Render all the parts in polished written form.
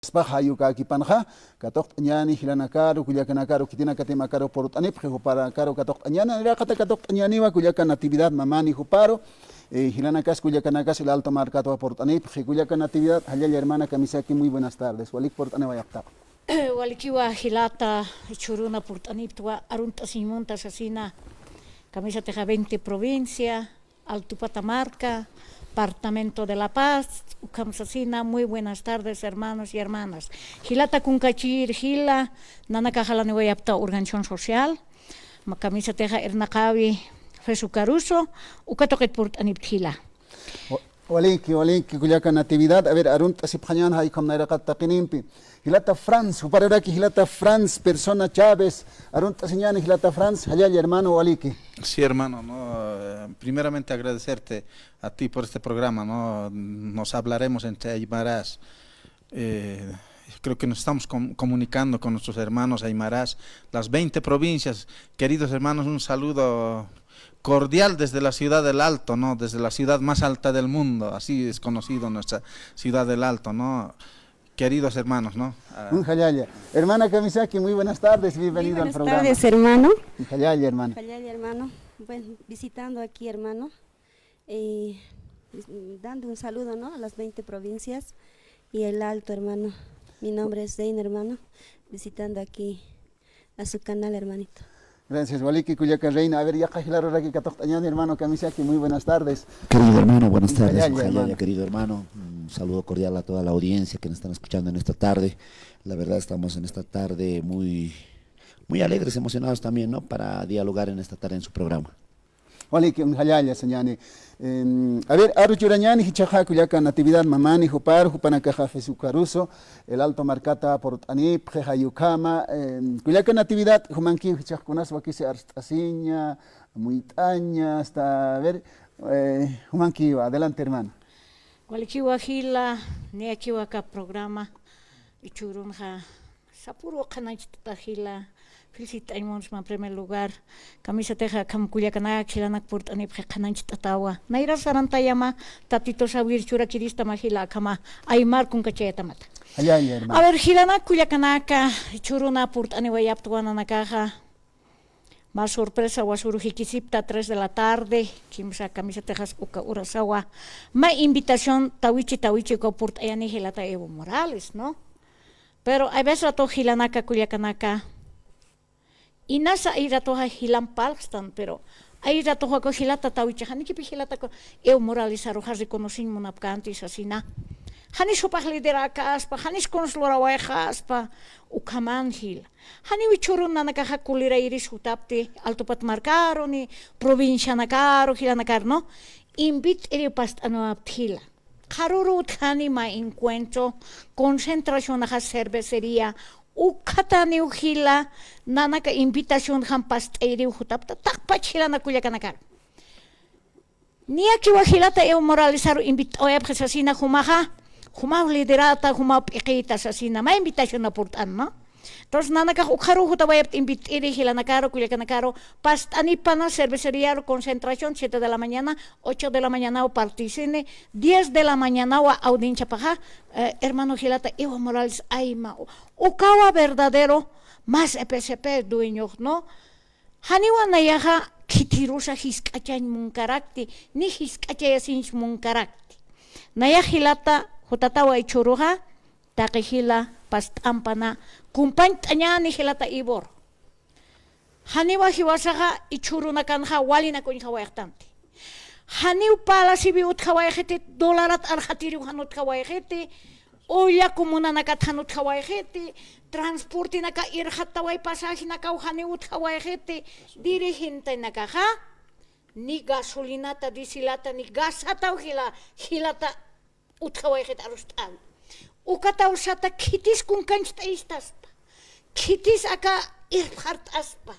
Hayuka aquí panja, katok ñani hilanakaru, kuyakanakaru, kitina katimakaru por tanip, para katok ñana, era katok ñani wa kuyakan natividad mamani juparo, hilanakas kuyakanakas el alto marcato por tanip, kuyakan natividad, allá hermana Kamisaki, muy buenas tardes, walik por tanewayakta. Walikiwa hilata churuna por tanip, arunta simonta asesina, camisa teja 20 provincia, Alto Patamarca, Departamento de La Paz, Ucamsasina, muy buenas tardes, hermanos y hermanas. Hilata Kunkachir, Hila, Nanakajala Nevoyapta, Organización Social, Macamisa Teja Ernakawi, Fesu Caruso, Ukatoket Purt Aniptila. Waliki, kuyakan natividad, a ver, Arunt Asiphañan, Haikom Nairakat Takinimpi. Hilata France, Uparaki, Hilata France, persona Chávez, Arunt Asiñan, Hilata France, allá hermano Waliki. Sí, hermano, ¿no? Primeramente agradecerte a ti por este programa, ¿no? Nos hablaremos entre aymarás. Creo que nos estamos comunicando con nuestros hermanos aymarás, las 20 provincias. Queridos hermanos, un saludo cordial desde la ciudad del Alto, ¿no? Desde la ciudad más alta del mundo, así es conocido nuestra ciudad del Alto, ¿no? Queridos hermanos, ¿no? Hermana Kamisaki, muy buenas tardes, bienvenido al programa. Buenas tardes, hermano. Hermano. Hermano. Bueno, visitando aquí, hermano, dando un saludo, ¿no?, a las 20 provincias y el Alto, hermano. Mi nombre es Zein, hermano, visitando aquí a su canal, hermanito. Gracias, Waliki Kuyaka Reina. A ver, ya Kajilaro Raki Katoktañán, hermano Kamisaki, muy buenas tardes. Querido hermano, buenas tardes. Querido hermano, un saludo cordial a toda la audiencia que nos están escuchando en esta tarde. La verdad, estamos en esta tarde muy alegres, emocionados también, ¿no?, para dialogar en esta tarde en su programa. Waliki Unjayaya, señane. A ver, Aruchurañani, Hichaja, Kuyaka Natividad, Mamani, Jupar, Jupanakaja, Fesu Caruso, el Alto Marcata, Portanip, Jeja Yukama, Kuyaka Natividad, Jumanki, Hichakunas, Wakise Arstasiña, Muitaña, hasta, a ver, Jumanki, adelante, hermano. Walikiwa Hila, Neakiwa ka programa, Ichurunja, Sapuro Kanachita Hila. Felicitamos en primer lugar. Camisa teja kamkuyakana chilanak port anip kananch tatawa. Naira sarantayama tatito sabir chura kirista mahila kama aymar kun kachetamat. A ver, hilanak kuyakanaka churuna port aniwayaptuana nakaja. Más sorpresa wasuru hikisipta 3 de la tarde. Kimsa camisa tejas uka urasawa. Ma invitación tawichi ko port ayani hilata Evo Morales, ¿no? Pero a veces rato hilanaka kuyakanaka. Y nasa ay ratoja hilan palstan, pero ay ratoja ko hilata tawicha, hani kipi hilata ko Evo Morales arroja reconocimos napcantis asina. Hani sopah lidera kaspa, hani skonslora waihaspa, ukaman hil. Hani wichurun nanakaha kulira iris hutapte, Alto Patamarcaro ni provincia nakaro, hilanakar, no? Invit eri past anuaptila. Karurut hani ma encuentro, concentración a cervecería, Ukatani uhila, nanaka invitación hampast eri hutapta, takpachila nakuyakanakar. Ni aquí wajilata Evo Morales aro invitó a asesina humaja, humau liderata, humau piquita asesina, ma invitación aportan, ¿no? Entonces nanaka ukaru hutawayap invitiri hilanakaro, kuyakanakaro, pastanipana, cervecería, concentración, 7 de la mañana, 8 de la mañana o particine, 10 de la mañana o audiencia paja, hermano Gilata, Evo Morales, aima, ukawa verdadero, más EPSP dueño, ¿no? Haniwa nayaja, kitirusa hiskachan munkarakti, ni hiskachayasin munkarakti. Nayahilata, hutatawa ichuruja, takihila, pastampana, kumpañani hilata ibor. Haniwa hiwasaha ichuruna kanja walina kun hawayaktanti. Haniw pala sibi ut hawayakete dolarat arhatiri hanut hawayakete, oya komuna nakat hanut hawayakete, transporti naka irhataway pasaje naka haniw ut hawayakete, dirihinte nakaha, ni gasolinata disilata ni gasataw hilata ut hawayakete arustal. Ukata usata kitis kun kanchta istaspa. Kitis aka irhart aspa.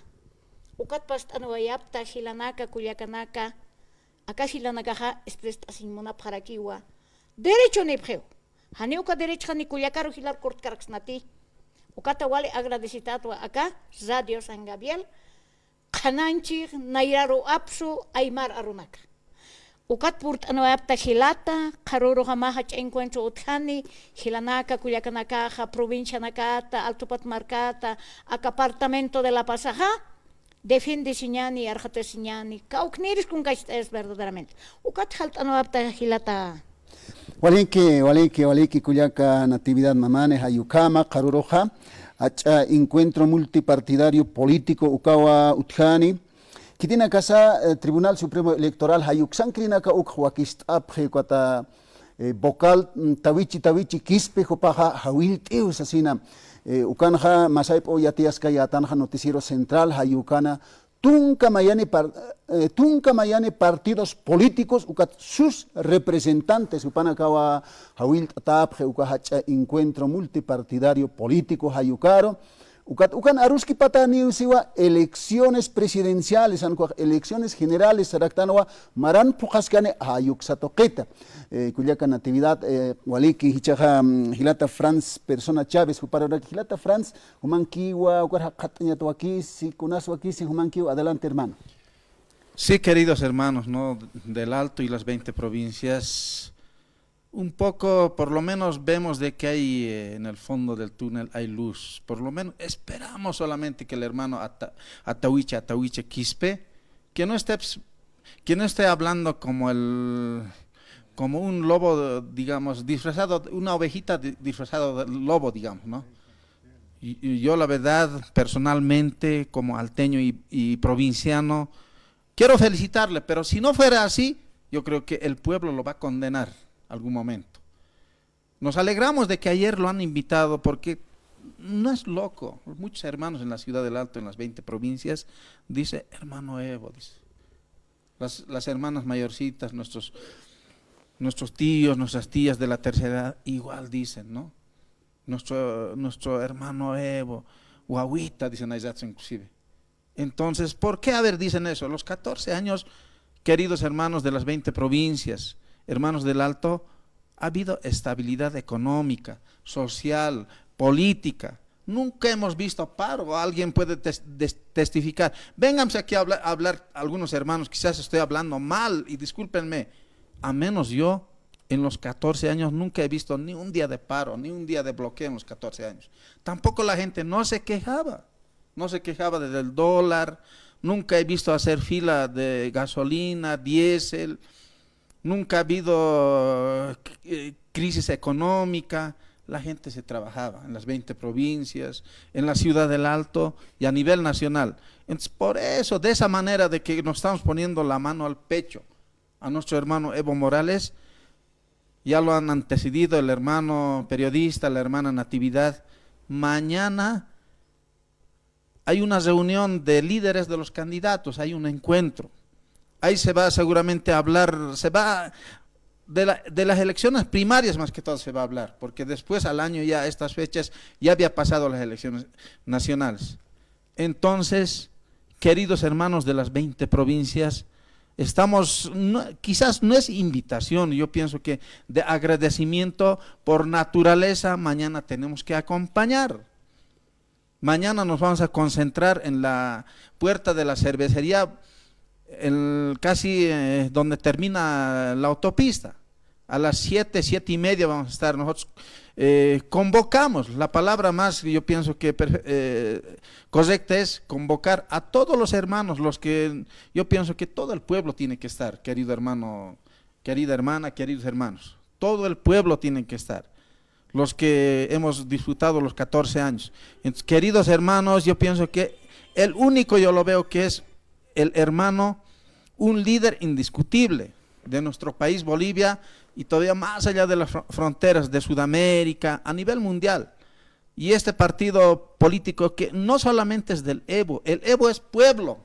Ukat past anuayapta hilanaka kuyakanaka. Aka hilanaka ha esprestasin mona parakiwa. Derecho nepjeo. Hani uka derecho ni kuyakaru hilar kortkarksnati. Ukata wale agradecitado acá Radio San Gabriel. Kananchi nairaru apsu aymar arunaka. Ukat purt'anuapta Gilata, Karuru Hamaha encuentro Utjani, Gilanaka, Cuyacanakaja, provincia Nakata, Alto Patmarcata, apartamento de la Pasaja, defiende Siñani, Arjate Siñani, Kaukniris con es verdaderamente. Ukat Haltanuapta Gilata. Waliki, Cuyaca, Natividad Mamane, Hayukama, Karuroja, encuentro multipartidario político, Ukawa Utjani. Kitina casa Tribunal Supremo Electoral hayuksan krinaka ukhwakist aphe kwata vocal tawichi kispe hopaja hawilt asina ukanja masaip o yatias kayatanja noticiero central hayukana tunka mayane partidos políticos ukat sus representantes upana kawa hawilt tapje ukahacha encuentro multipartidario político hayukaro ukan aruski patani usiwa elecciones presidenciales elecciones generales saraktanawa maran pujaskane hayuk satoqueta kuliaka natividad waliki hichaja hilata France persona Chávez para hilata France humankiwa ukar qatña tuakisi kunasu akisi humankiwa adelante hermano. Sí, queridos hermanos, ¿no? Del Alto y las 20 provincias. Un poco, por lo menos vemos de que hay en el fondo del túnel hay luz. Por lo menos esperamos solamente que el hermano Atahuiche Quispe, que no esté hablando como un lobo, digamos, disfrazado, una ovejita disfrazado de lobo, digamos, ¿no? Y yo la verdad, personalmente, como alteño y provinciano, quiero felicitarle, pero si no fuera así, yo creo que el pueblo lo va a condenar algún momento. Nos alegramos de que ayer lo han invitado porque no es loco. Muchos hermanos en la ciudad del Alto, en las 20 provincias, dice hermano Evo, dice. Las hermanas mayorcitas, nuestros tíos, nuestras tías de la tercera edad, igual dicen, ¿no? Nuestro hermano Evo, Guaguita, dicen Aizatsu inclusive. Entonces, ¿por qué? A ver, dicen eso. Los 14 años, queridos hermanos de las 20 provincias, hermanos del Alto, ha habido estabilidad económica, social, política. Nunca hemos visto paro. Alguien puede testificar. Vénganse aquí a hablar algunos hermanos, quizás estoy hablando mal y discúlpenme. A menos yo, en los 14 años, nunca he visto ni un día de paro, ni un día de bloqueo en los 14 años. Tampoco la gente no se quejaba del dólar. Nunca he visto hacer fila de gasolina, diésel. Nunca ha habido crisis económica, la gente se trabajaba en las 20 provincias, en la ciudad del Alto y a nivel nacional. Entonces, por eso, de esa manera de que nos estamos poniendo la mano al pecho a nuestro hermano Evo Morales, ya lo han antecedido el hermano periodista, la hermana Natividad. Mañana hay una reunión de líderes de los candidatos, hay un encuentro. Ahí se va seguramente a hablar, se va de las elecciones primarias más que todo se va a hablar, porque después al año ya estas fechas ya había pasado las elecciones nacionales. Entonces, queridos hermanos de las 20 provincias, quizás no es invitación, yo pienso que de agradecimiento por naturaleza, mañana tenemos que acompañar. Mañana nos vamos a concentrar en la puerta de la cervecería, casi donde termina la autopista. A las 7:30 vamos a estar nosotros. Convocamos, la palabra más yo pienso que correcta es convocar a todos los hermanos, yo pienso que todo el pueblo tiene que estar, querido hermano, querida hermana, queridos hermanos, todo el pueblo tiene que estar, los que hemos disfrutado los 14 años. Entonces, queridos hermanos, yo pienso que el único, yo lo veo que es el hermano, un líder indiscutible de nuestro país Bolivia y todavía más allá de las fronteras de Sudamérica, a nivel mundial. Y este partido político que no solamente es del Evo, el Evo es pueblo.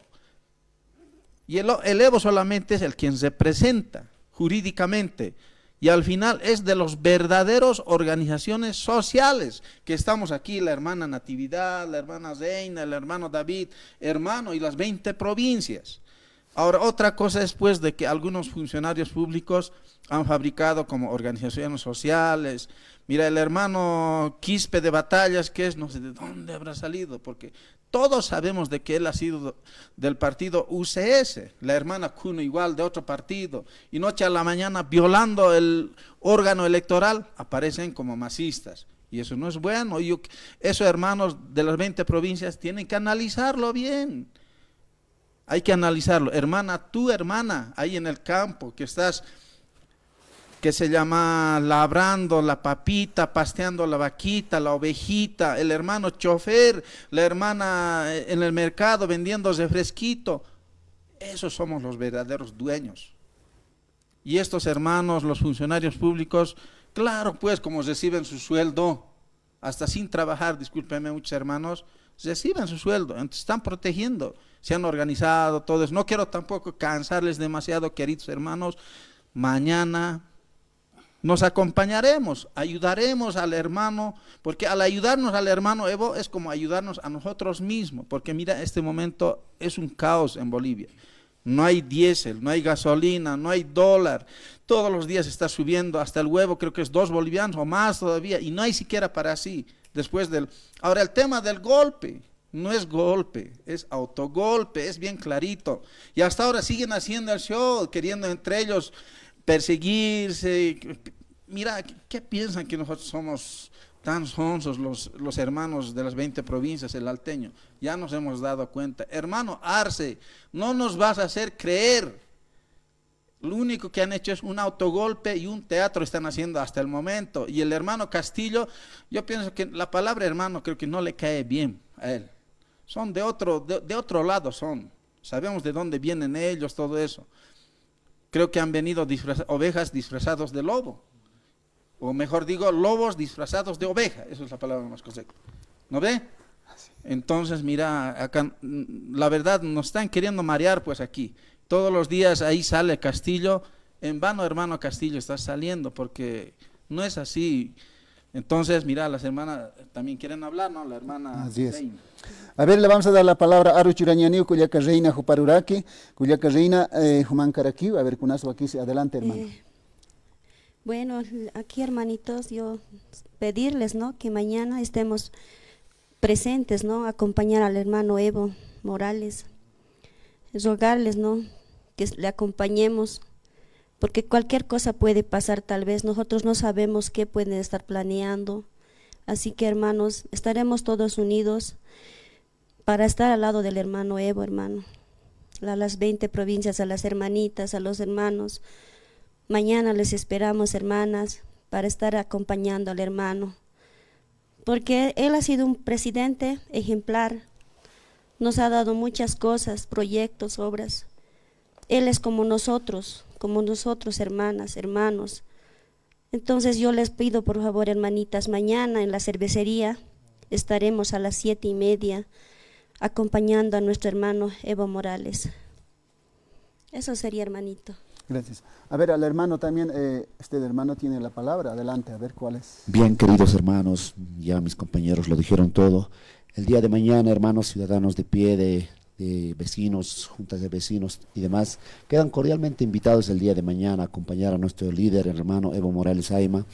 Y el Evo solamente es el quien representa jurídicamente. Y al final es de los verdaderos organizaciones sociales que estamos aquí, la hermana Natividad, la hermana Reina, el hermano David, hermano, y las 20 provincias. Ahora, otra cosa es pues de que algunos funcionarios públicos han fabricado como organizaciones sociales. Mira, el hermano Quispe de Batallas, que es, no sé de dónde habrá salido, porque todos sabemos de que él ha sido del partido UCS, la hermana Cuno igual de otro partido, y noche a la mañana violando el órgano electoral, aparecen como masistas. Y eso no es bueno. Esos hermanos de las 20 provincias tienen que analizarlo bien. Hay que analizarlo. Hermana, tu hermana, ahí en el campo, que estás, que se llama labrando la papita, pasteando la vaquita, la ovejita, el hermano chofer, la hermana en el mercado vendiendo refresquito. Esos somos los verdaderos dueños. Y estos hermanos, los funcionarios públicos, claro, pues como reciben su sueldo, hasta sin trabajar, discúlpenme muchos hermanos, reciben su sueldo, entonces están protegiendo, se han organizado, todo eso. No quiero tampoco cansarles demasiado, queridos hermanos. Mañana nos acompañaremos, ayudaremos al hermano, porque al ayudarnos al hermano Evo es como ayudarnos a nosotros mismos, porque mira, este momento es un caos en Bolivia. No hay diésel, no hay gasolina, no hay dólar, todos los días está subiendo, hasta el huevo creo que es 2 bolivianos o más todavía, y no hay siquiera para así, después del... Ahora el tema del golpe, no es golpe, es autogolpe, es bien clarito, y hasta ahora siguen haciendo el show, queriendo entre ellos perseguirse. Mira, ¿qué piensan que nosotros somos tan sonsos los hermanos de las 20 provincias, el alteño? Ya nos hemos dado cuenta. Hermano Arce, no nos vas a hacer creer. Lo único que han hecho es un autogolpe y un teatro están haciendo hasta el momento. Y el hermano Castillo, yo pienso que la palabra hermano creo que no le cae bien a él. Son de otro lado son. Sabemos de dónde vienen ellos, todo eso. Creo que han venido ovejas disfrazados de lobo. O mejor digo, lobos disfrazados de oveja. Esa es la palabra más correcta. ¿No ve? Entonces, mira, acá la verdad nos están queriendo marear pues aquí. Todos los días ahí sale Castillo. En vano, hermano Castillo, estás saliendo porque no es así. Entonces, mira, las hermanas también quieren hablar, ¿no? La hermana Así es. Reina. A ver, le vamos a dar la palabra a Aru Churañaniu, Cuyaca Reina Juparuraki, Cuyaca Reina Jumancaraqui. A ver, Cunazo, aquí, adelante, hermano. Bueno, aquí hermanitos, yo pedirles, ¿no?, que mañana estemos presentes, ¿no?, acompañar al hermano Evo Morales, rogarles, ¿no?, que le acompañemos, porque cualquier cosa puede pasar tal vez, nosotros no sabemos qué pueden estar planeando, así que hermanos, estaremos todos unidos para estar al lado del hermano Evo, hermano, a las 20 provincias, a las hermanitas, a los hermanos. Mañana les esperamos, hermanas, para estar acompañando al hermano, porque él ha sido un presidente ejemplar, nos ha dado muchas cosas, proyectos, obras. Él es como nosotros, hermanas, hermanos. Entonces yo les pido, por favor, hermanitas, mañana en la cervecería estaremos a las 7:30 acompañando a nuestro hermano Evo Morales. Eso sería, hermanito. Gracias. A ver, al hermano también, este hermano tiene la palabra, adelante, a ver cuál es. Bien, queridos hermanos, ya mis compañeros lo dijeron todo. El día de mañana, hermanos ciudadanos de pie, de vecinos, juntas de vecinos y demás, quedan cordialmente invitados el día de mañana a acompañar a nuestro líder, el hermano Evo Morales Aima,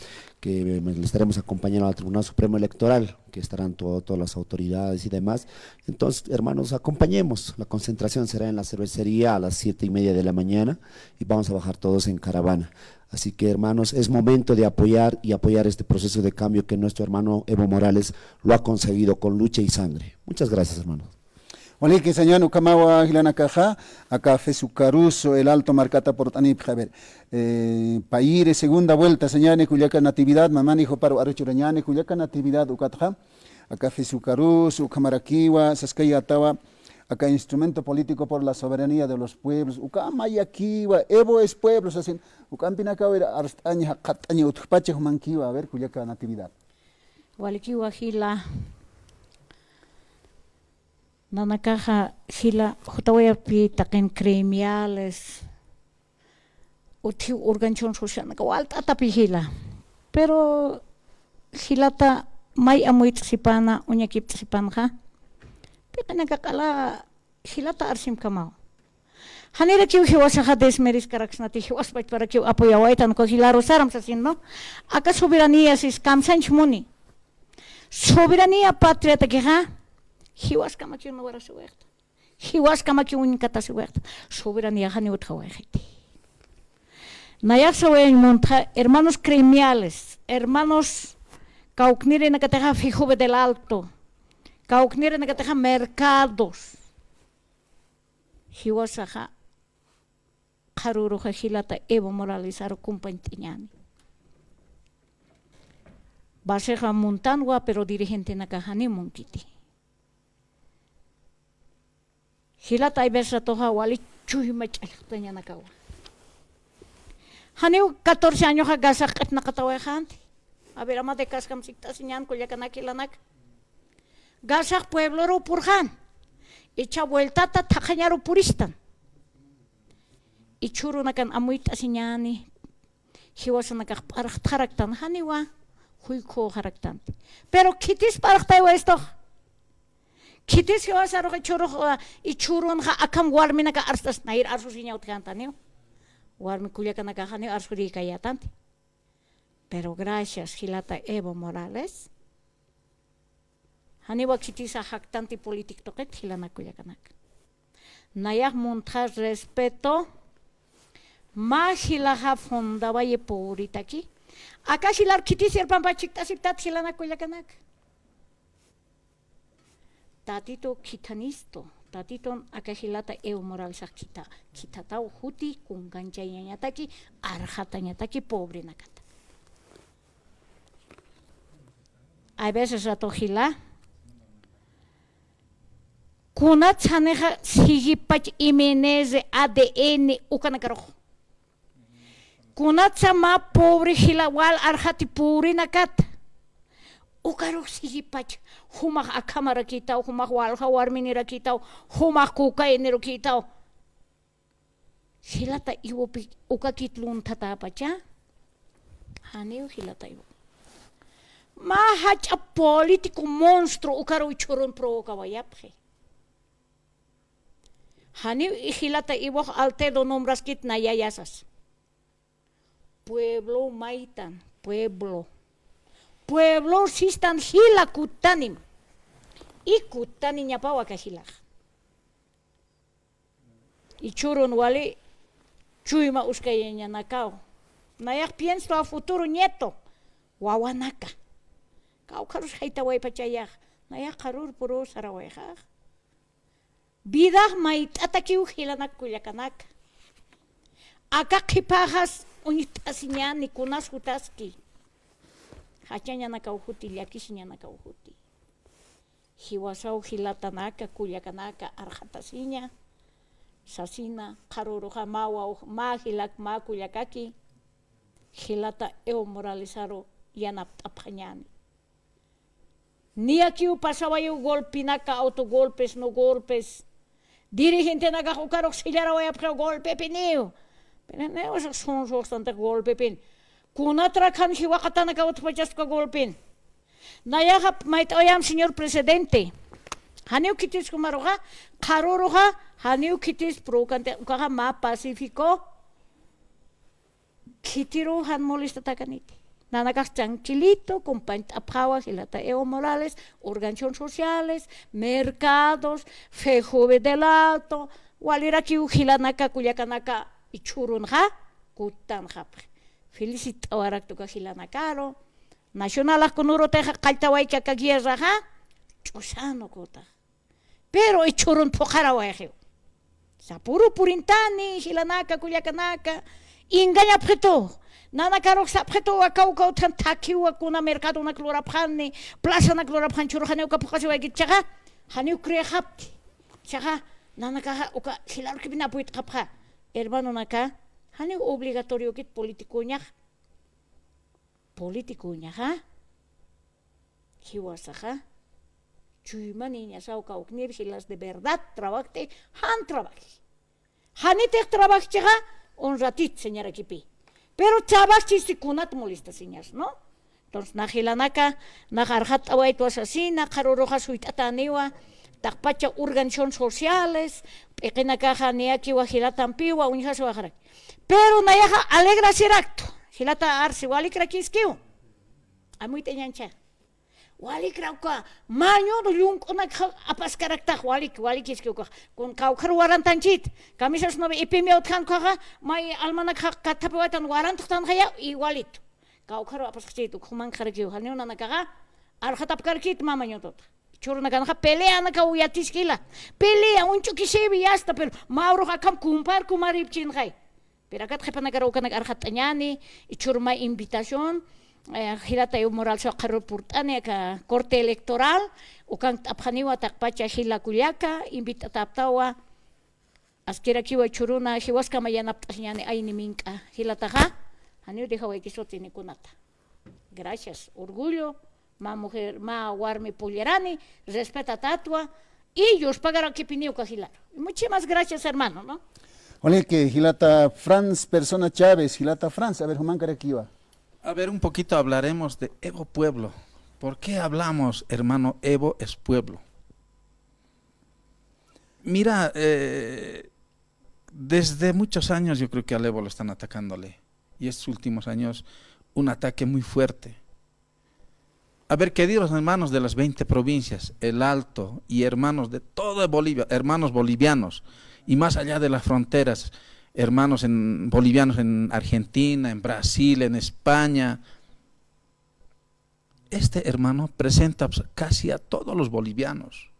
que le estaremos acompañando al Tribunal Supremo Electoral, que estarán todas las autoridades y demás. Entonces, hermanos, acompañemos. La concentración será en la cervecería a las 7:30 de la mañana y vamos a bajar todos en caravana. Así que, hermanos, es momento de apoyar este proceso de cambio que nuestro hermano Evo Morales lo ha conseguido con lucha y sangre. Muchas gracias, hermanos. Oliki señor Ukamawa Gilana Caja, acá Fesucaruso, el Alto Marcata por Tanip, a ver, Paire, segunda vuelta, señane, Cuyaca Natividad, Mamani Joparo Aruchurañane, Cuyaca Natividad, Ucatja, acá Fesucaruso, Ukamaraquiwa, Saskaya Atawa, acá Instrumento Político por la Soberanía de los Pueblos, Ukamayaquiwa, Evo es pueblos, así, Ucampinacawa, Arstaña, Cataña, Utpache, Humanquiwa, a ver, Cuyaca Natividad. Walikiwa Gila. Nanakaja Gila, Jotawayapi, Taken Cremiales, Uti Urganchon Sushan, Walta Tapigila. Pero Gilata, May Amuit Sipana, Uñakip Sipanja, Pekanakala Gilata Arsim Kamau. Hanera que hiwasa desmeris karaksnati hiwas para que apoyawaitan cogilaro sarams así, ¿no? Acá soberanía es kamsanch muni. Soberanía patria te queja. Hiwas kama que no era su huerta. Hiwas kama que un cata su huerta. Soberanía hani utawajiti. Nayak sabe en monta hermanos gremiales, hermanos cauknire na kateja fijo del alto. Cauknire na kateja mercados. Hiwasaja Karuru Hilata Evo Morales aro compañtiñani. Baseja Montanwa pero dirigente na kahani monkiti. Hilata ibesa toha wali chuhima chayhtanya na kawa. Haniu 14 años ha gasak na katawajante. A ver ama de kaskam sikta sinyan kulyakanakilanak. Gasak pueblo ro purhan. Echa vuelta ta tajañaro puristan. Y churu nakan amuit asinyani. Hiwasa nakak parak taraktan haniwa. Huiko haraktan. Pero kitis parak tayo esto. Kitis hiwasa ro churu y churu naka akam warmi naka arstas nair arsu sinya utkantanio. Warmi kuliaka naka hani arsu ri kayatante. Pero gracias Hilata Evo Morales. Haniwa kitisa haktanti politik toket hilana kuyakanak. Nayak montas respeto. Más hilaha fondaba ye pobrita aquí. Acá hilar kitis el pampa chikta siktat hilana kuyakanak. Tatito kitanisto. Tatito acá hilata Evo Morales kita. Kitatao huti con ganchaya taki arhatanya taki pobre nakata. A veces rato hila. Kuna tsaneja sigipach imeneze ADN ukanakarojo. Kuna tsama pobre hilawal arhati puri nakat. Ukaro sigipach humak akamara kitao, humak walha warminira kitao, humak kuka enero kitao. Hilata iwopi ukakitlun tatapacha. Haneo hilata iwo. Mahach a político monstruo ukaro ichurun provoca vayapje. Hani hilata iwoh altedo nombras kit na yayasas. Pueblo maitan, pueblo. Pueblo sistan hila kutanim. I kutanin yapawa ka hilah. Ichurun wali chuima uskayenya nakao. Nayak pienso a futuro nieto. Wawanaka. Kau karus haita way pachayah. Nayak karur puro sarawayah. Bidah mait atakiu hilanak kulyakanak. Akak hipajas unit asinya ni kunas hutaski. Hachanya nakauhuti liakisinya nakauhuti. Hiwasau hilatanaka kulyakanaka arhatasinya. Sasina karuruha mawa mahilak ma kulyakaki. Hilata Evo Morales aro yanap apanyani. Ni aquí pasaba yo golpe naka autogolpes no golpes. Dirigente naka ukaro auxiliar a pro golpe pineo. Pero no es son bastante golpe pin. Kuna trakan hiwakata naka utpachas ko golpin. Naya mait oyam señor presidente. Haniu kitis kumaroha karuruha haniu kitis pro kante ukaha ma Pacífico. Kitiro han molesta takaniti. Nanakas tranquilito, compañía apawa hilata Evo Morales, organizaciones sociales, mercados, fejove del alto, walira ki hilanaka kuyakanaka ichurunha, kutanha. Felicita warak tuka hilanakaro. Nacional akunuro teja kaltawai kakagierra ha, chusano kota. Pero ichurun pokara waje. Sapuru purintani hilanaka kuyakanaka, inganya preto. Nana karok sapheto akau kau tan takiwa kuna mercado na clorapane plaza na clorapan churhaneu kapukasi wa gitchaga haneu krehapti chaga nana ka uka hilar kibina puit kapha hermano naka haneu obligatorio kit politico nya ha hiwasaha chuimani nya sau ka uknir hilas de verdad trabajte han trabaji hanite trabaji chaga un ratit señora kipi. Pero chavas chistikunat molesta señas, ¿no? Entonces, najilanaka, najarjat await was así, najaruroja suitataniwa, takpacha organizaciones sociales, p'ikina kaja niyakiwa hilata ampiwa uñaja wajaraki. Pero nayaja alegra hacer acto. Hilata arsi walikra kiskiu. Amuita ñancha. Walikra ka maño do yunkuna apaskarakta walik iskiu ka. Kun kaukar warantanchit. Kamisas no ipimeo tkan kaja mai almanak katapewatan warantan kaya igualito. Kaukar apaskachit kuman karakiu haniuna nakaga arhatapkarkit mamaño tot. Churna ganja pelea na ka uyatiskila. Pelea unchu kisebi hasta pero Mauro hakam kumpar kumaripchin kay. Pero acá tjepa nagaro ka nagarjatañani y churma invitación hilata Evo Morales soqarro purtane ka corte electoral o kan tapjaniwa takpacha hila kuliaka invita taptawa askera kiwa churuna hiwaska mayana ptañani ayni minka hilata ja aniu deja waikisoti kunata. Gracias, orgullo. Ma mujer, ma warmi pollerani, respeta tatua, y ellos pagarán que pinio cajilar. Muchísimas gracias, hermano, ¿no? Ole que Gilata Franz, persona Chávez, Gilata Franz, a ver, Juan Caraquiva. A ver, un poquito hablaremos de Evo Pueblo. ¿Por qué hablamos, hermano, Evo es pueblo? Mira, desde muchos años yo creo que al Evo lo están atacándole. Y estos últimos años, un ataque muy fuerte. A ver, queridos hermanos de las 20 provincias, el Alto y hermanos de toda Bolivia, hermanos bolivianos, y más allá de las fronteras, hermanos bolivianos en Argentina, en Brasil, en España. Este hermano presenta casi a todos los bolivianos.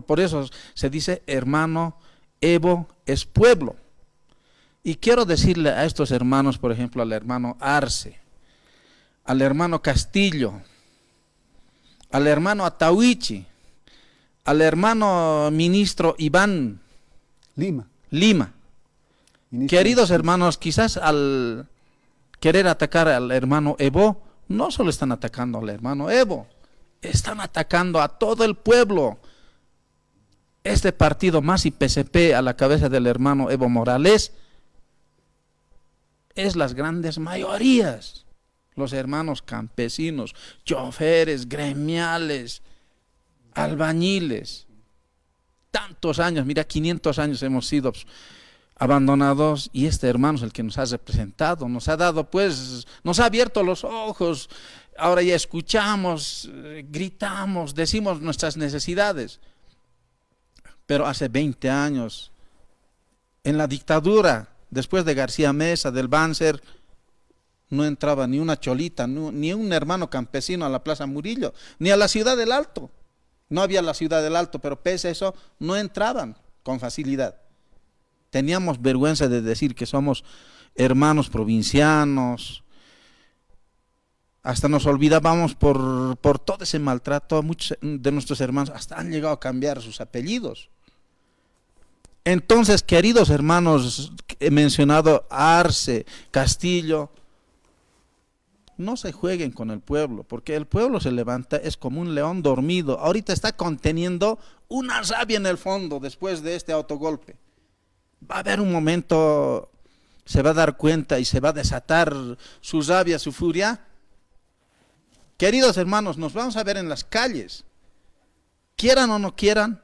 Por eso se dice, hermano, Evo es pueblo. Y quiero decirle a estos hermanos, por ejemplo, al hermano Arce, al hermano Castillo, al hermano Atahuichi, al hermano ministro Iván Lima. Queridos hermanos, quizás al querer atacar al hermano Evo, no solo están atacando al hermano Evo, están atacando a todo el pueblo. Este partido MAS y PCP a la cabeza del hermano Evo Morales es las grandes mayorías. Los hermanos campesinos, choferes, gremiales, albañiles, tantos años, mira, 500 años hemos sido abandonados y este hermano es el que nos ha representado, nos ha dado pues, nos ha abierto los ojos, ahora ya escuchamos, gritamos, decimos nuestras necesidades. Pero hace 20 años, en la dictadura, después de García Mesa, del Banzer, no entraba ni una cholita, ni un hermano campesino a la Plaza Murillo, ni a la Ciudad del Alto. No había la Ciudad del Alto, pero pese a eso, no entraban con facilidad. Teníamos vergüenza de decir que somos hermanos provincianos. Hasta nos olvidábamos por todo ese maltrato. Muchos de nuestros hermanos hasta han llegado a cambiar sus apellidos. Entonces, queridos hermanos, he mencionado Arce, Castillo, no se jueguen con el pueblo, porque el pueblo se levanta, es como un león dormido. Ahorita está conteniendo una rabia en el fondo después de este autogolpe. Va a haber un momento, se va a dar cuenta y se va a desatar su rabia, su furia. Queridos hermanos, nos vamos a ver en las calles. Quieran o no quieran,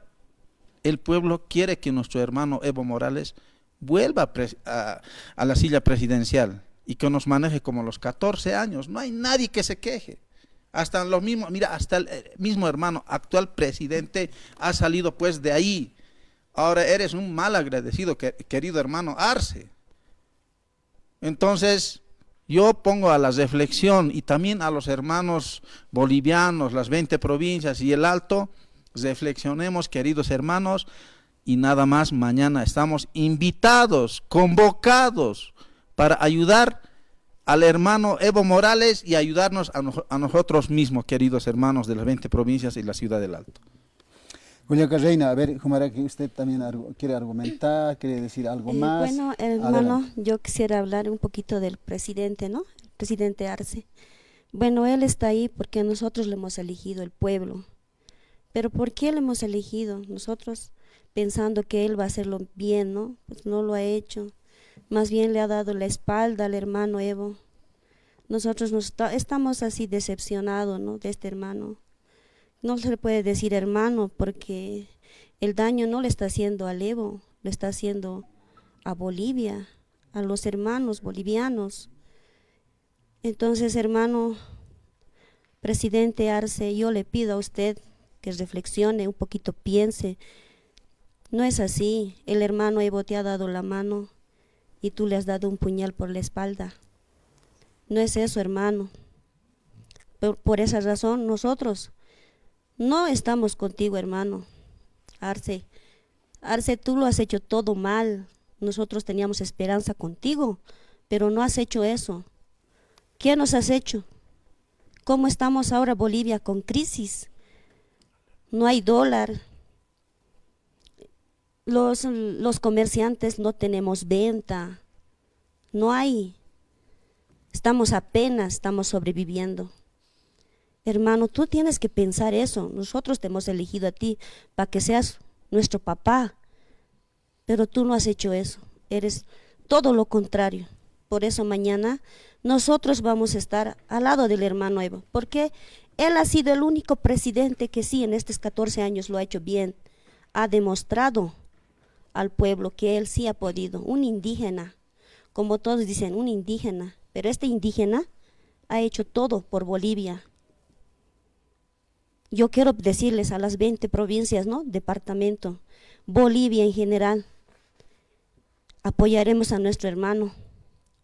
el pueblo quiere que nuestro hermano Evo Morales vuelva a la silla presidencial y que nos maneje como los 14 años. No hay nadie que se queje. Hasta los mismos, mira, hasta el mismo hermano actual presidente ha salido pues de ahí. Ahora eres un mal agradecido, querido hermano Arce. Entonces, yo pongo a la reflexión y también a los hermanos bolivianos, las 20 provincias y el Alto, reflexionemos, queridos hermanos, y nada más, mañana estamos invitados, convocados para ayudar al hermano Evo Morales y ayudarnos a nosotros mismos, queridos hermanos de las 20 provincias y la Ciudad del Alto. Julia Carreina, a ver, Jumara, que usted también quiere argumentar, quiere decir algo más. Bueno, hermano, Adelante. yo quisiera hablar un poquito del presidente, ¿no? El presidente Arce. Bueno, él está ahí porque nosotros le hemos elegido, el pueblo. Pero ¿por qué le hemos elegido? Nosotros pensando que él va a hacerlo bien, ¿no? Pues no lo ha hecho. Más bien le ha dado la espalda al hermano Evo. Nosotros estamos así decepcionados, ¿no? De este hermano. No se le puede decir hermano porque El daño no le está haciendo al Evo, le está haciendo a Bolivia, a los hermanos bolivianos. Entonces, hermano presidente Arce, yo le pido a usted que reflexione un poquito, piense. No es así, el hermano Evo te ha dado la mano y tú le has dado un puñal por la espalda. No es eso, hermano. Por esa razón nosotros no estamos contigo, hermano Arce. Arce, tú lo has hecho todo mal. Nosotros teníamos esperanza contigo, pero no has hecho eso. ¿Qué nos has hecho? ¿Cómo estamos ahora Bolivia con crisis? No hay dólar. Los comerciantes no tenemos venta. No hay. Estamos sobreviviendo. Hermano, tú tienes que pensar eso. Nosotros te hemos elegido a ti para que seas nuestro papá, pero tú no has hecho eso. Eres todo lo contrario. Por eso mañana nosotros vamos a estar al lado del hermano Evo, porque él ha sido el único presidente que sí en estos 14 años lo ha hecho bien. Ha demostrado al pueblo que él sí ha podido. Un indígena, como todos dicen, un indígena, pero este indígena ha hecho todo por Bolivia. Yo quiero decirles a las 20 provincias, ¿no? Departamento, Bolivia en general, apoyaremos a nuestro hermano,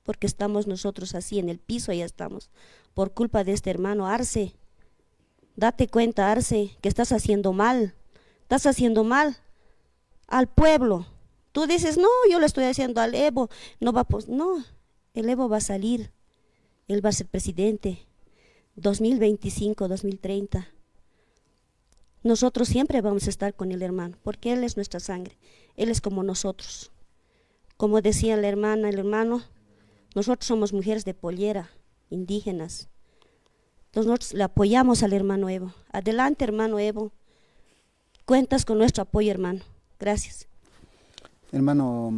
porque estamos nosotros así en el piso, ya estamos, por culpa de este hermano Arce. Date cuenta, Arce, que estás haciendo mal al pueblo. Tú dices, no, yo lo estoy haciendo al Evo, no va, pues no, el Evo va a salir, él va a ser presidente, 2025, 2030. Nosotros siempre vamos a estar con el hermano, porque él es nuestra sangre, él es como nosotros. Como decía la hermana, el hermano, nosotros somos mujeres de pollera, indígenas. Entonces nosotros le apoyamos al hermano Evo. Adelante, hermano Evo. Cuentas con nuestro apoyo, hermano. Gracias. Hermano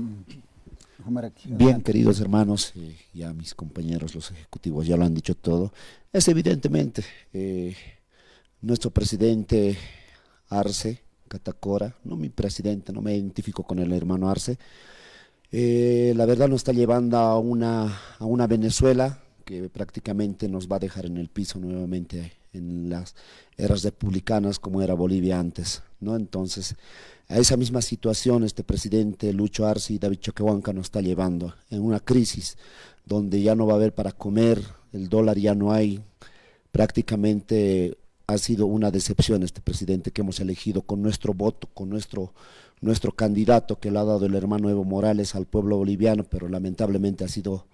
Bien, queridos hermanos, ya mis compañeros, los ejecutivos, ya lo han dicho todo. Es evidentemente nuestro presidente Arce Catacora, no mi presidente, no me identifico con el hermano Arce. La verdad nos está llevando a una Venezuela que prácticamente nos va a dejar en el piso nuevamente en las eras republicanas como era Bolivia antes, ¿no? Entonces, a esa misma situación este presidente Lucho Arce y David Choquehuanca nos está llevando en una crisis donde ya no va a haber para comer, el dólar ya no hay, prácticamente ha sido una decepción este presidente que hemos elegido con nuestro voto, con nuestro candidato que le ha dado el hermano Evo Morales al pueblo boliviano, pero lamentablemente ha sido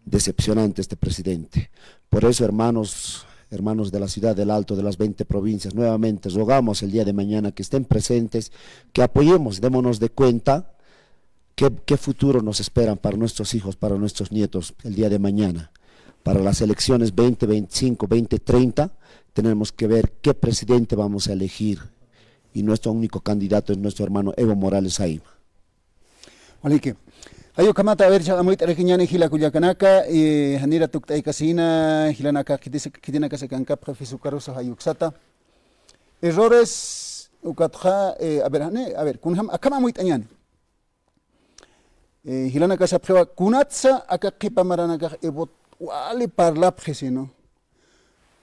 decepcionante este presidente. Por eso, hermanos de la ciudad del Alto, de las 20 provincias, nuevamente rogamos el día de mañana que estén presentes, que apoyemos, démonos de cuenta qué futuro nos esperan para nuestros hijos, para nuestros nietos el día de mañana. Para las elecciones 2025, 2030, tenemos que ver qué presidente vamos a elegir y nuestro único candidato es nuestro hermano Evo Morales Aima. Walike. Ayo kamata a ver chamuit regiñani hila kuyakanaka y hanira tuktay kasina hilanaka kitina kasakanka profesor Caruso hayuksata. Errores ukatja a ver kunham akama muit añani. Hilanaka sa prueba kunatsa akakipa maranaka ebot wali parlap gesino.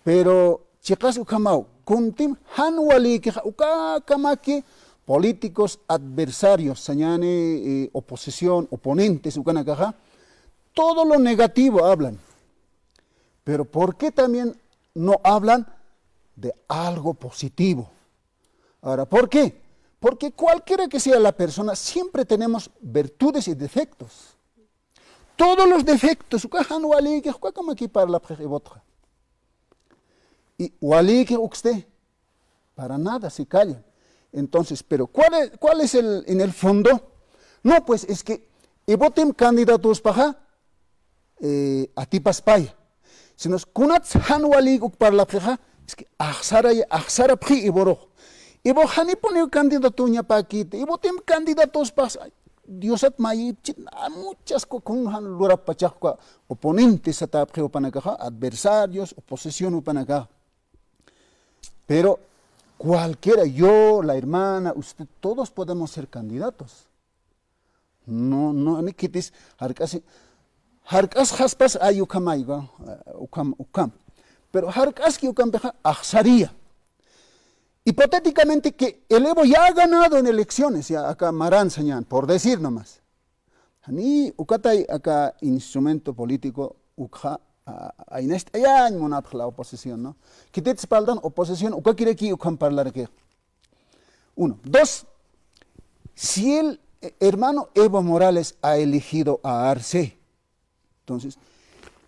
Pero chicas ukamau kuntim hanwali que ukakamaki políticos adversarios, sañane, oposición, oponentes, todo lo negativo hablan. Pero ¿por qué también no hablan de algo positivo? Ahora, ¿por qué? Porque cualquiera que sea la persona, siempre tenemos virtudes y defectos. Todos los defectos, y wali que usted, para nada se callan. Entonces, pero ¿cuál es en el fondo? No, pues es que voten candidatos para a tipas paya. Si nos kunats hanwali para la preja, es que ahsara pri iboro. Ibo hani pone candidatunya pa kite, voten candidatos para Diosat mayi muchas con lura pachakwa oponentes ata preopanaka, adversarios, oposición upanaga. Pero cualquiera, yo, la hermana, usted, todos podemos ser candidatos. No quites, harkas haspas hay ukamayga, ukam. Pero harkas que ukam beja ahsaría. Hipotéticamente que el Evo ya ha ganado en elecciones, ya acá Maranzañán, por decir nomás. Ni ukatay acá instrumento político ukha ya la oposición, ¿no? Que te espaldan oposición, uka quiere que ukam hablar que. 1. 2. Si el hermano Evo Morales ha elegido a Arce, entonces,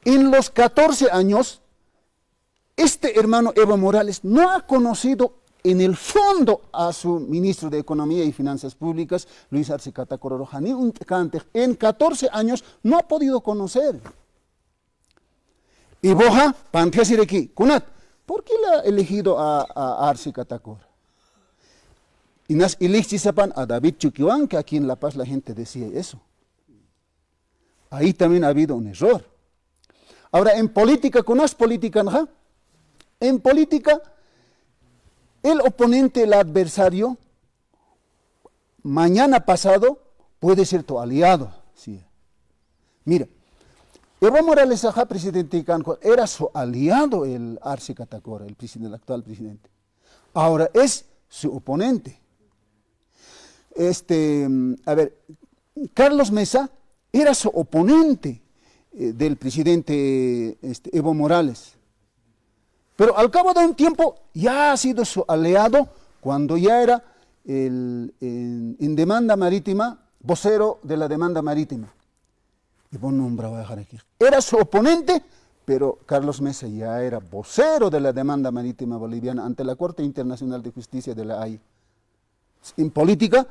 en los 14 años, este hermano Evo Morales no ha conocido en el fondo a su ministro de Economía y Finanzas Públicas, Luis Arce Catacora Roja, en 14 años no ha podido conocer. Y Boja, Pantiasireki, Kunat, ¿por qué le ha elegido a Arce Catacora? Y nas elegí sepan a David Chuquiwan, que aquí en La Paz la gente decía eso. Ahí también ha habido un error. Ahora, en política, ¿conoces política? ¿No? En política, el oponente, el adversario, mañana pasado puede ser tu aliado. Sí. Mira, Evo Morales, presidente de Canco, era su aliado el Arce Catacora, el actual presidente. Ahora es su oponente. Carlos Mesa era su oponente del presidente Evo Morales. Pero al cabo de un tiempo ya ha sido su aliado cuando ya era en demanda marítima, vocero de la demanda marítima. Y vos nombraba a dejar aquí. Era su oponente, pero Carlos Mesa ya era vocero de la demanda marítima boliviana ante la Corte Internacional de Justicia de la Haya. En política,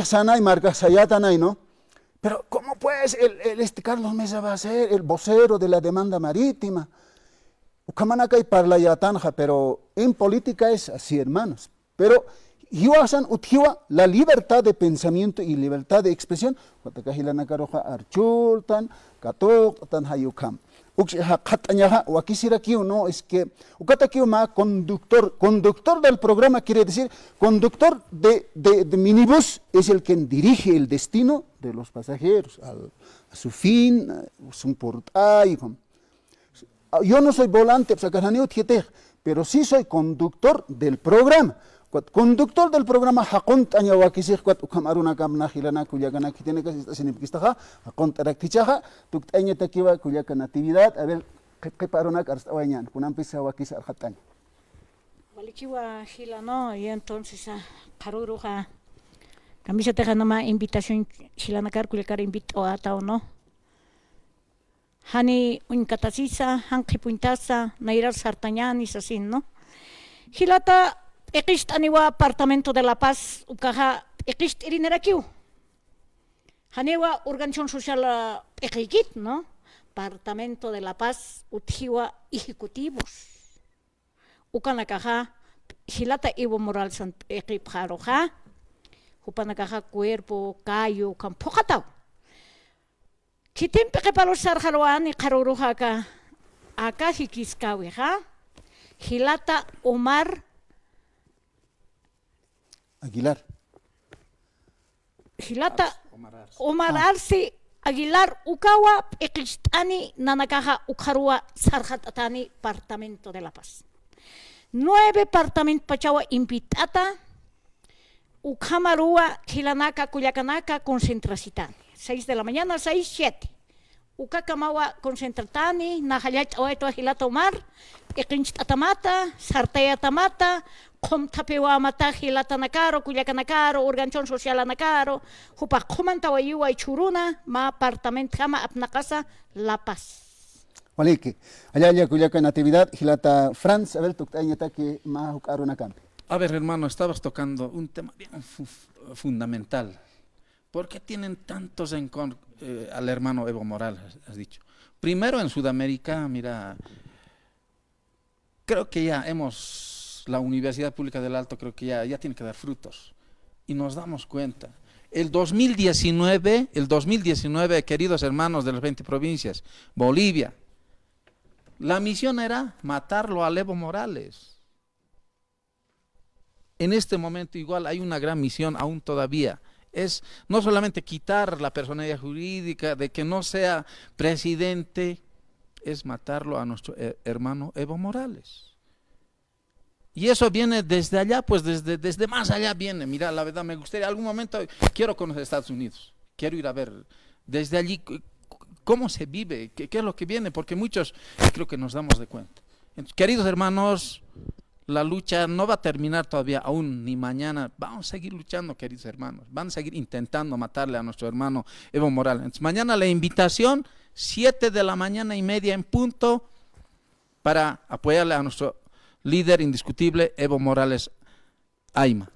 Sanay, Marca Sayatanay, ¿no? Pero ¿cómo pues Carlos Mesa va a ser el vocero de la demanda marítima? Ukamanakay parla yatanja, pero en política es así, hermanos. Pero Yuasan uthiwa la libertad de pensamiento y libertad de expresión. Cuatacajilanacaroja archultan, catotan hayukam. Uxhakatañaja, o aquí será aquí o no, es que Ucataquiuma, conductor del programa quiere decir, conductor de minibús es el que dirige el destino de los pasajeros a su fin, a un portal. Yo no soy volante, pero sí soy conductor del programa. Conductor del programa Hakont Añawakisir, Ukamaruna Kamna Hilana, Kuyakana Kitene, que está sin Pistaja, Hakont Araktichaja, Tuktaña Takiwa, Kuyakan Natividad, a ver, ¿qué paronak Arstawañan? Kunan Pisawakis Arjatañ. Walikiwa Hilano, y entonces a Karuruja, Camisa Tejanama, invitación Hilanakar, Kuyakar invitó a Tao, ¿no? Hani Unkatasisa, Hanki Puntasa, Nairar Sartañan y así, ¿no? Hilata. Ekist aniwa apartamento de La Paz, ukaha ekist irinerakiu. Hanewa organización social ekikit, ¿no? Apartamento de La Paz, uthiwa ejecutivos. Ukanakaha, hilata Evo Morales ekipjaroja, upanakaha cuerpo, callo, campojatao. Kitempe que para los sarjaroan y karuruja acá hikiskaweja, hilata Omar Aguilar. Hilata Omar Arce Aguilar Ukawa Ekistani Nanakaja Ukarua Sarjatatani Apartamento de La Paz. 9 apartamentos Pachawa invitata Ukamarua Hilanaka Cuyacanaka concentracitani. 6 de la mañana, 6, 7. Ukakamawa concentratani, Nahayat Oeto Hilata Omar, Ekinstatamata, Sartayatamata, Comtapewa Mata Hilata Nakaro, Cuyacanacaro, Organización Social Anacaro, Jupa Comantawayua y Churuna, Ma Apartamento Jama Apnacasa, La Paz. Walique, allá Cuyacan Natividad, Hilata Franz, a ver, Tuktañata que Ma Hukaruna Campi. A ver, hermano, estabas tocando un tema bien fundamental. ¿Por qué tienen tantos en contra al hermano Evo Morales, has dicho? Primero en Sudamérica, mira, creo que ya la Universidad Pública del Alto creo que ya tiene que dar frutos. Y nos damos cuenta. El 2019, queridos hermanos de las 20 provincias, Bolivia, la misión era matarlo a Evo Morales. en este momento igual hay una gran misión aún todavía. Es no solamente quitar la personalidad jurídica, de que no sea presidente, es matarlo a nuestro hermano Evo Morales. Y eso viene desde allá, pues desde más allá viene. Mira, la verdad me gustaría, algún momento quiero conocer Estados Unidos, quiero ir a ver desde allí cómo se vive, qué es lo que viene, porque muchos creo que nos damos de cuenta. Entonces, queridos hermanos, la lucha no va a terminar todavía aún, ni mañana. Vamos a seguir luchando, queridos hermanos. Van a seguir intentando matarle a nuestro hermano Evo Morales. Entonces, mañana la invitación, 7:30 en punto, para apoyarle a nuestro líder indiscutible, Evo Morales Ayma.